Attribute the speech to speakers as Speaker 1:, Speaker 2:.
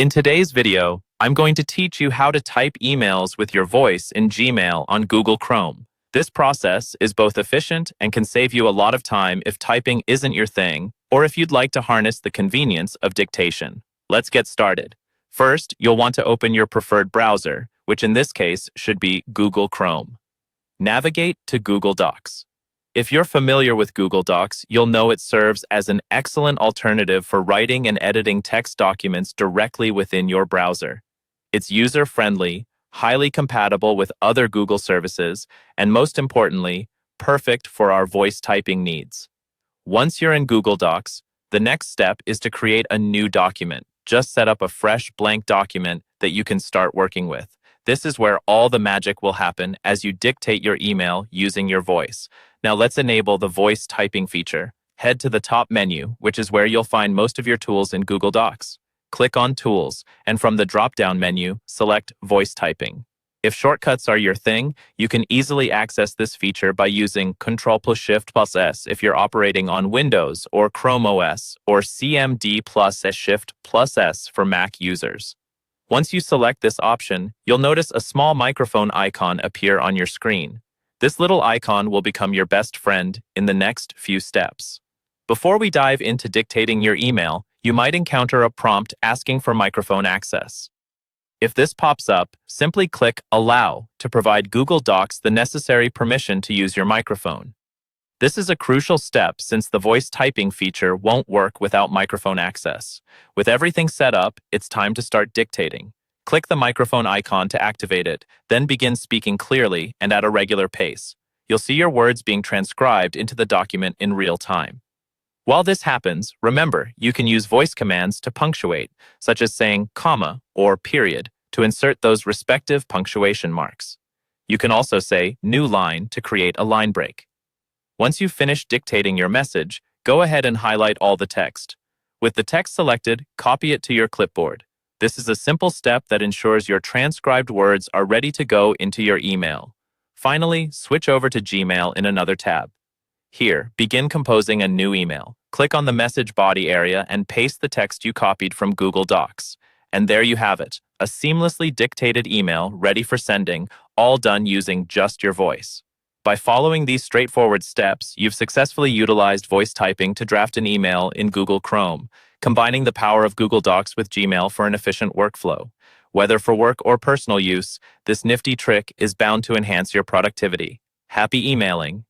Speaker 1: In today's video, I'm going to teach you how to type emails with your voice in Gmail on Google Chrome. This process is both efficient and can save you a lot of time if typing isn't your thing, or if you'd like to harness the convenience of dictation. Let's get started. First, you'll want to open your preferred browser, which in this case should be Google Chrome. Navigate to Google Docs. If you're familiar with Google Docs, you'll know it serves as an excellent alternative for writing and editing text documents directly within your browser. It's user-friendly, highly compatible with other Google services, and most importantly, perfect for our voice typing needs. Once you're in Google Docs, the next step is to create a new document. Just set up a fresh blank document that you can start working with. This is where all the magic will happen as you dictate your email using your voice. Now let's enable the voice typing feature. Head to the top menu, which is where you'll find most of your tools in Google Docs. Click on Tools, and from the drop-down menu, select Voice Typing. If shortcuts are your thing, you can easily access this feature by using Ctrl+Shift+S if you're operating on Windows or Chrome OS, or CMD+S+Shift+S for Mac users. Once you select this option, you'll notice a small microphone icon appear on your screen. This little icon will become your best friend in the next few steps. Before we dive into dictating your email, you might encounter a prompt asking for microphone access. If this pops up, simply click Allow to provide Google Docs the necessary permission to use your microphone. This is a crucial step since the voice typing feature won't work without microphone access. With everything set up, it's time to start dictating. Click the microphone icon to activate it, then begin speaking clearly and at a regular pace. You'll see your words being transcribed into the document in real time. While this happens, remember, you can use voice commands to punctuate, such as saying comma or period, to insert those respective punctuation marks. You can also say new line to create a line break. Once you've finished dictating your message, go ahead and highlight all the text. With the text selected, copy it to your clipboard. This is a simple step that ensures your transcribed words are ready to go into your email. Finally, switch over to Gmail in another tab. Here, begin composing a new email. Click on the message body area and paste the text you copied from Google Docs. And there you have it, a seamlessly dictated email ready for sending, all done using just your voice. By following these straightforward steps, you've successfully utilized voice typing to draft an email in Google Chrome, combining the power of Google Docs with Gmail for an efficient workflow. Whether for work or personal use, this nifty trick is bound to enhance your productivity. Happy emailing!